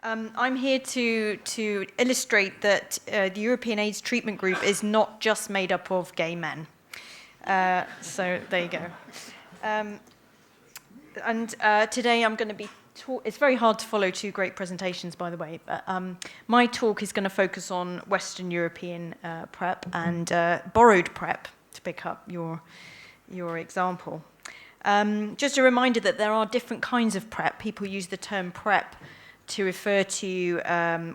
I'm here to illustrate that the European AIDS treatment group is not just made up of gay men. So there you go. Today I'm going to be it's very hard to follow two great presentations, by the way, but my talk is going to focus on Western European PrEP and borrowed PrEP, to pick up your example. Just a reminder that there are different kinds of PrEP. People use the term PrEP to refer to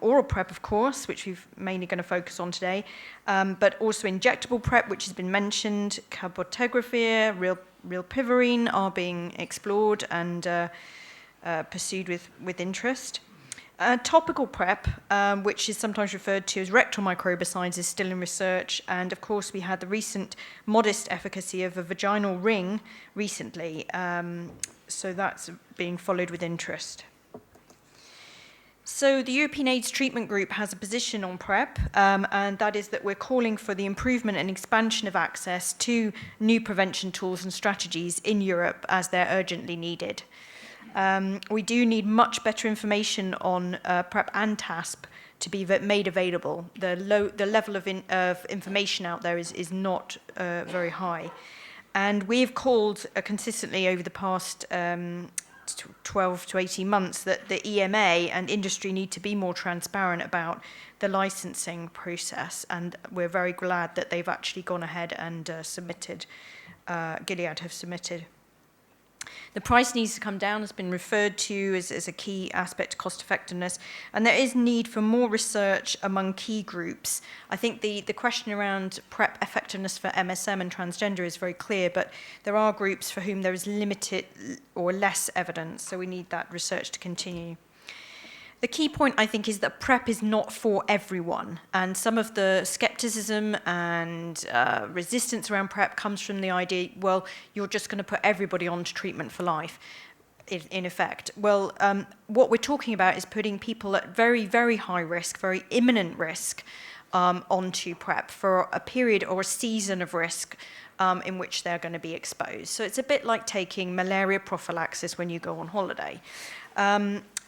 oral PrEP, of course, which we're mainly going to focus on today, but also injectable PrEP, which has been mentioned, cabotegravir, rilpivirine are being explored and pursued with interest. Topical PrEP, which is sometimes referred to as rectal microbicides, is still in research, and of course we had the recent modest efficacy of a vaginal ring recently, so that's being followed with interest. So the European AIDS Treatment Group has a position on PrEP, and that is that we're calling for the improvement and expansion of access to new prevention tools and strategies in Europe as they're urgently needed. We do need much better information on PrEP and TASP to be made available. The level of information out there is not very high. And we've called consistently over the past 12 to 18 months that the EMA and industry need to be more transparent about the licensing process, and we're very glad that they've actually gone ahead and submitted, Gilead have submitted. The price needs to come down, has been referred to as a key aspect, cost effectiveness, and there is need for more research among key groups. I think the question around PrEP effectiveness for MSM and transgender is very clear, but there are groups for whom there is limited or less evidence, so we need that research to continue. The key point, I think, is that PrEP is not for everyone, and some of the skepticism and resistance around PrEP comes from the idea, well, you're just going to put everybody onto treatment for life, in effect. Well, what we're talking about is putting people at very, very high risk, very imminent risk, onto PrEP for a period or a season of risk in which they're going to be exposed. So it's a bit like taking malaria prophylaxis when you go on holiday.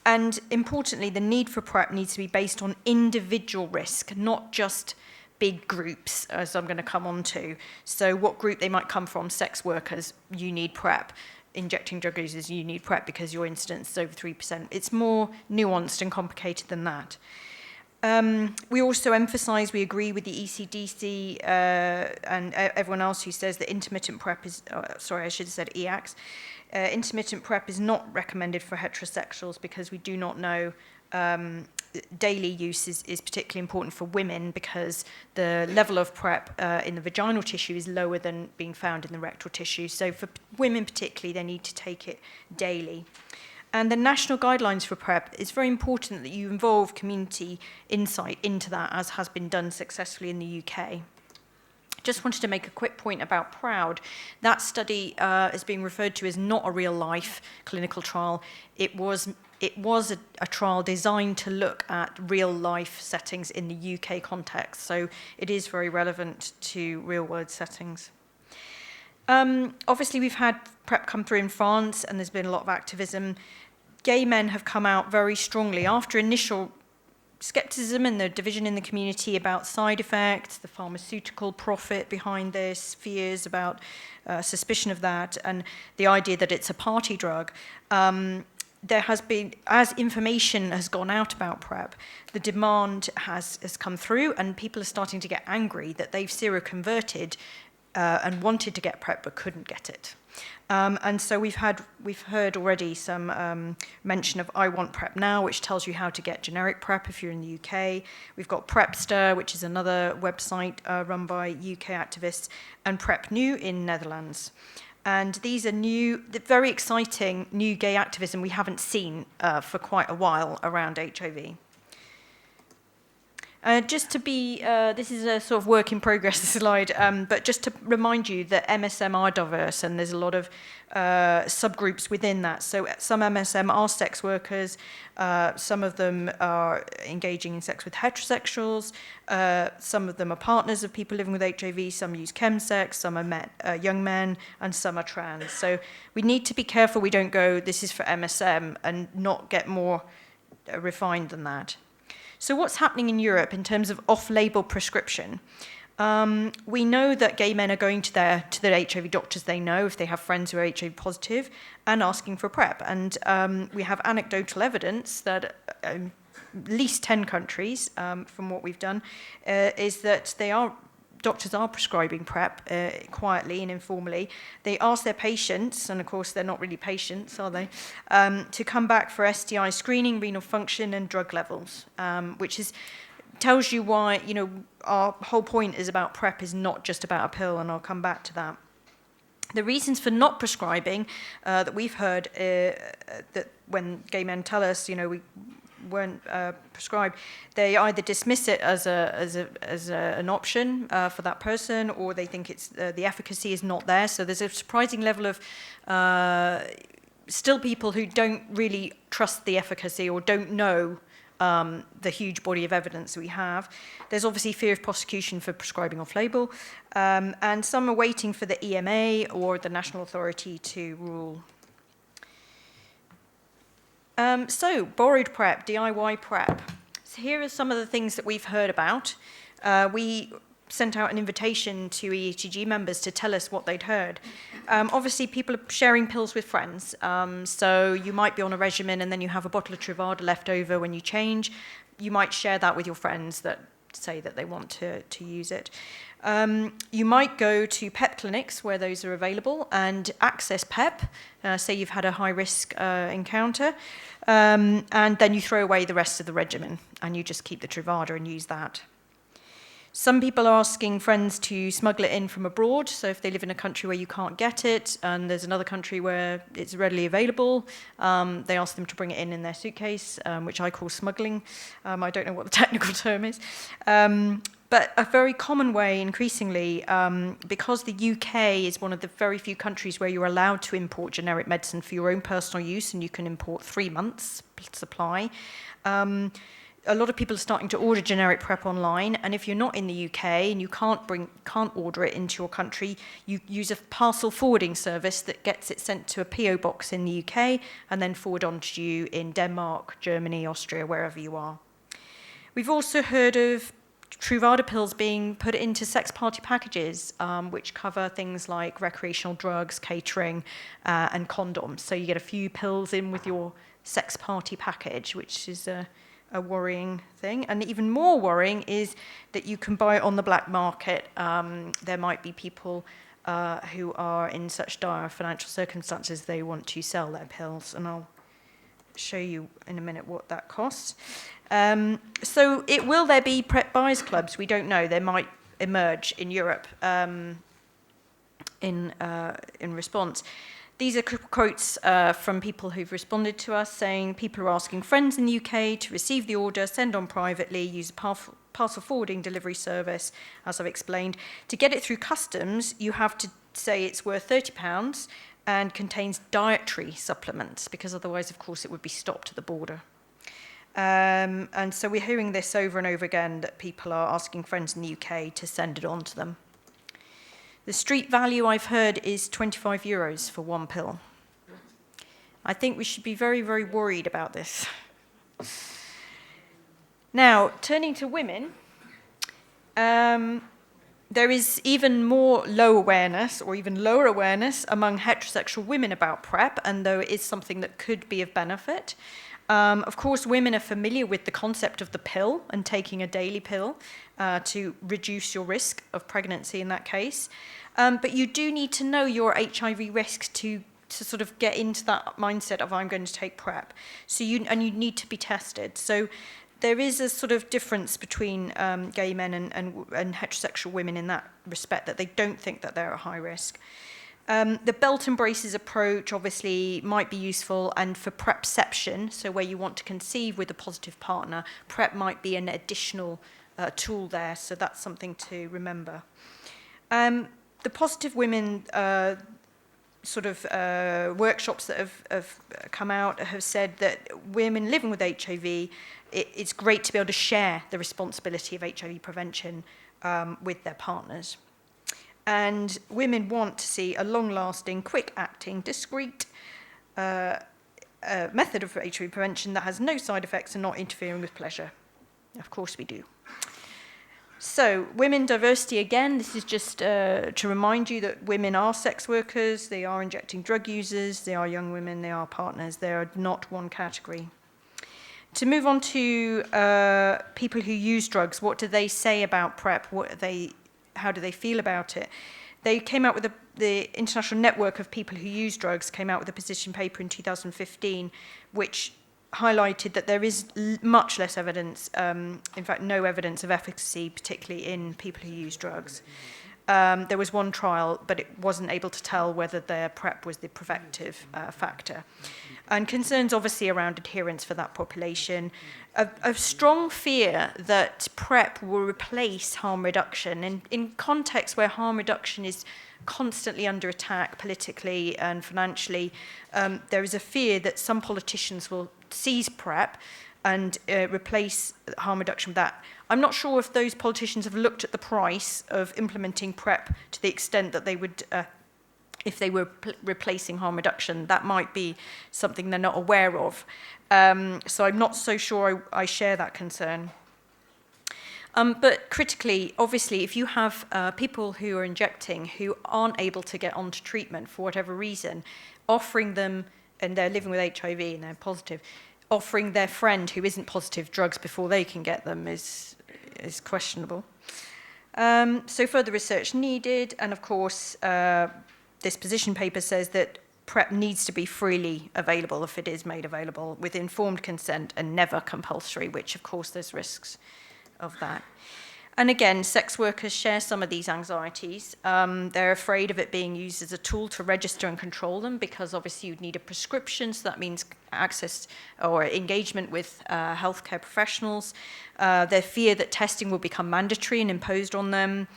And importantly, the need for PrEP needs to be based on individual risk, not just big groups, as I'm going to come on to. So what group they might come from: sex workers, you need PrEP. Injecting drug users, you need PrEP because your incidence is over 3%. It's more nuanced and complicated than that. We also emphasize, we agree with the ECDC and everyone else who says that intermittent PrEP is, sorry, I should have said EACS. Intermittent PrEP is not recommended for heterosexuals because we do not know daily use is particularly important for women because the level of PrEP in the vaginal tissue is lower than being found in the rectal tissue. So for women particularly, they need to take it daily. And the national guidelines for PrEP, it's very important that you involve community insight into that, as has been done successfully in the UK. Just wanted to make a quick point about PROUD. That study is being referred to as not a real-life clinical trial. It was a trial designed to look at real-life settings in the UK context, so it is very relevant to real-world settings. Obviously, we've had PrEP come through in France, and there's been a lot of activism. Gay men have come out very strongly after initial skepticism and the division in the community about side effects, the pharmaceutical profit behind this, fears about suspicion of that, and the idea that it's a party drug. There has been, as information has gone out about PrEP, the demand has come through, and people are starting to get angry that they've seroconverted and wanted to get PrEP but couldn't get it. And so we've heard already some mention of I Want PrEP Now, which tells you how to get generic PrEP if you're in the UK. We've got PrEPster, which is another website run by UK activists, and PrEP New in Netherlands. And these are new, very exciting new gay activism we haven't seen for quite a while around HIV. Just to be, this is a sort of work in progress slide, but just to remind you that MSM are diverse and there's a lot of subgroups within that. So some MSM are sex workers, some of them are engaging in sex with heterosexuals, some of them are partners of people living with HIV, some use chemsex, some are young men, and some are trans. So we need to be careful we don't go, this is for MSM, and not get more refined than that. So what's happening in Europe in terms of off-label prescription? We know that gay men are going to their HIV doctors they know if they have friends who are HIV positive and asking for PrEP. And we have anecdotal evidence that at least 10 countries, from what we've done, is that doctors are prescribing PrEP quietly and informally. They ask their patients, and of course they're not really patients, are they, to come back for STI screening, renal function, and drug levels, which tells you why, our whole point is about PrEP is not just about a pill, and I'll come back to that. The reasons for not prescribing that we've heard that when gay men tell us, we weren't prescribed, they either dismiss it as an option for that person, or they think it's the efficacy is not there. So there's a surprising level of still people who don't really trust the efficacy or don't know the huge body of evidence we have. There's obviously fear of prosecution for prescribing off-label, and some are waiting for the EMA or the national authority to rule. So, borrowed PrEP, DIY PrEP. So here are some of the things that we've heard about. We sent out an invitation to EATG members to tell us what they'd heard. Obviously, people are sharing pills with friends. So you might be on a regimen and then you have a bottle of Truvada left over when you change. You might share that with your friends that say that they want to use it. You might go to PrEP clinics where those are available and access PrEP, say you've had a high-risk encounter, and then you throw away the rest of the regimen and you just keep the Truvada and use that. Some people are asking friends to smuggle it in from abroad, so if they live in a country where you can't get it and there's another country where it's readily available, they ask them to bring it in their suitcase, which I call smuggling. I don't know what the technical term is. But a very common way, increasingly, because the UK is one of the very few countries where you're allowed to import generic medicine for your own personal use, and you can import 3 months supply, a lot of people are starting to order generic PrEP online, and if you're not in the UK and you can't order it into your country, you use a parcel forwarding service that gets it sent to a PO box in the UK and then forward on to you in Denmark, Germany, Austria, wherever you are. We've also heard of Truvada pills being put into sex party packages, which cover things like recreational drugs, catering, and condoms. So you get a few pills in with your sex party package, which is a worrying thing. And even more worrying is that you can buy it on the black market. There might be people who are in such dire financial circumstances they want to sell their pills, and I'll show you in a minute what that costs. So will there be PrEP buyers clubs? We don't know. There might emerge in Europe in response. These are quotes from people who've responded to us saying people are asking friends in the UK to receive the order, send on privately, use a parcel forwarding delivery service, as I've explained. To get it through customs, you have to say it's worth £30 and contains dietary supplements, because otherwise, of course, it would be stopped at the border. And so we're hearing this over and over again, that people are asking friends in the UK to send it on to them. The street value I've heard is €25 for one pill. I think we should be very, very worried about this. Now, turning to women, there is even more low awareness, or even lower awareness, among heterosexual women about PrEP, and though it is something that could be of benefit. Of course, women are familiar with the concept of the pill and taking a daily pill to reduce your risk of pregnancy in that case. But you do need to know your HIV risk to sort of get into that mindset of I'm going to take PrEP. So you need to be tested. So there is a sort of difference between gay men and heterosexual women in that respect, that they don't think that they're at high risk. The belt and braces approach obviously might be useful, and for PrEPception, so where you want to conceive with a positive partner, PrEP might be an additional tool there, so that's something to remember. The Positive Women workshops that have come out have said that women living with HIV, it's great to be able to share the responsibility of HIV prevention with their partners. And women want to see a long-lasting, quick-acting, discreet method of HIV prevention that has no side effects and not interfering with pleasure? Of course we do. So, women diversity, again, this is just to remind you that women are sex workers, they are injecting drug users, they are young women, they are partners, they are not one category. To move on to people who use drugs, what do they say about PrEP? How do they feel about it? They came out with the International Network of People Who Use Drugs came out with a position paper in 2015, which highlighted that there is much less evidence, in fact no evidence of efficacy, particularly in people who use drugs. There was one trial, but it wasn't able to tell whether their PrEP was the protective factor. And concerns obviously around adherence for that population. A strong fear that PrEP will replace harm reduction. And in contexts where harm reduction is constantly under attack politically and financially, there is a fear that some politicians will seize PrEP and replace harm reduction with that. I'm not sure if those politicians have looked at the price of implementing PrEP to the extent that they would, if they were replacing harm reduction. That might be something they're not aware of. So I'm not so sure I share that concern. But critically, obviously, if you have people who are injecting who aren't able to get onto treatment for whatever reason, offering them, and they're living with HIV and they're positive, offering their friend who isn't positive drugs before they can get them is questionable. So further research needed, and of course, this position paper says that PrEP needs to be freely available if it is made available with informed consent and never compulsory, which of course there's risks of that. And again, sex workers share some of these anxieties. They're afraid of it being used as a tool to register and control them because obviously you'd need a prescription, so that means access or engagement with healthcare professionals. Their fear that testing will become mandatory and imposed on them.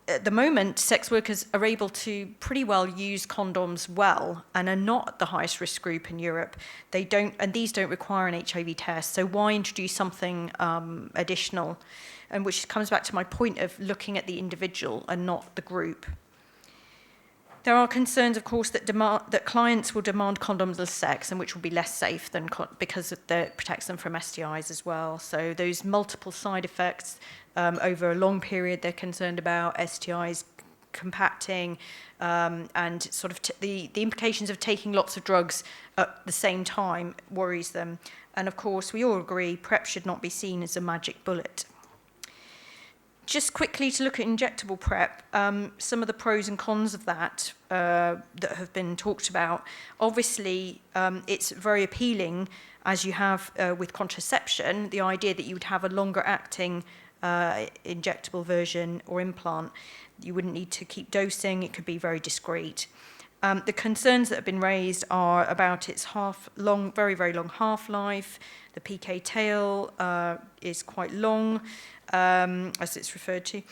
At the moment, sex workers are able to pretty well use condoms well and are not the highest risk group in Europe. They don't, and these don't require an HIV test, so why introduce something additional? And which comes back to my point of looking at the individual and not the group. There are concerns, of course, that clients will demand condoms as sex, and which will be less safe than because it protects them from STIs as well. So those multiple side effects over a long period, they're concerned about STIs compacting and sort of the implications of taking lots of drugs at the same time worries them. And of course, we all agree PrEP should not be seen as a magic bullet. Just quickly to look at injectable PrEP, some of the pros and cons of that that have been talked about. Obviously, it's very appealing, as you have with contraception, the idea that you would have a longer acting injectable version or implant. You wouldn't need to keep dosing, it could be very discreet. The concerns that have been raised are about its very, very long half-life. The PK tail is quite long, as it's referred to.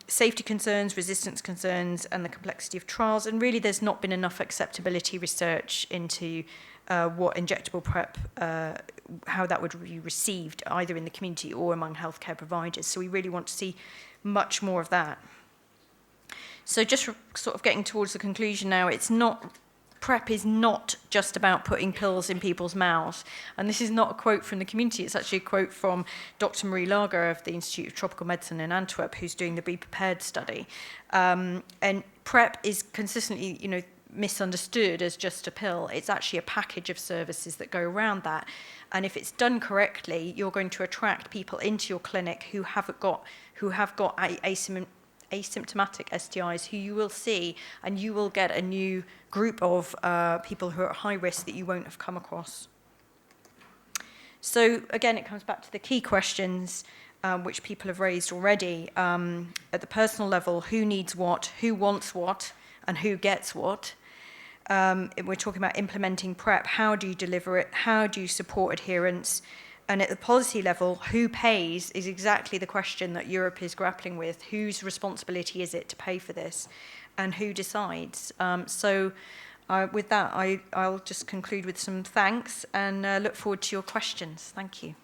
Safety concerns, resistance concerns, and the complexity of trials. And really, there's not been enough acceptability research into what injectable PrEP, how that would be received, either in the community or among healthcare providers. So we really want to see much more of that. So just sort of getting towards the conclusion now, PrEP is not just about putting pills in people's mouths. And this is not a quote from the community, it's actually a quote from Dr. Marie Lager of the Institute of Tropical Medicine in Antwerp, who's doing the Be Prepared study. And PrEP is consistently, misunderstood as just a pill. It's actually a package of services that go around that. And if it's done correctly, you're going to attract people into your clinic who have got asymptomatic STIs, who you will see, and you will get a new group of people who are at high risk that you won't have come across. So again, it comes back to the key questions which people have raised already. At the personal level, who needs what, who wants what, and who gets what? We're talking about implementing PrEP. How do you deliver it? How do you support adherence? And at the policy level, who pays is exactly the question that Europe is grappling with. Whose responsibility is it to pay for this? And who decides? With that, I'll just conclude with some thanks and look forward to your questions. Thank you.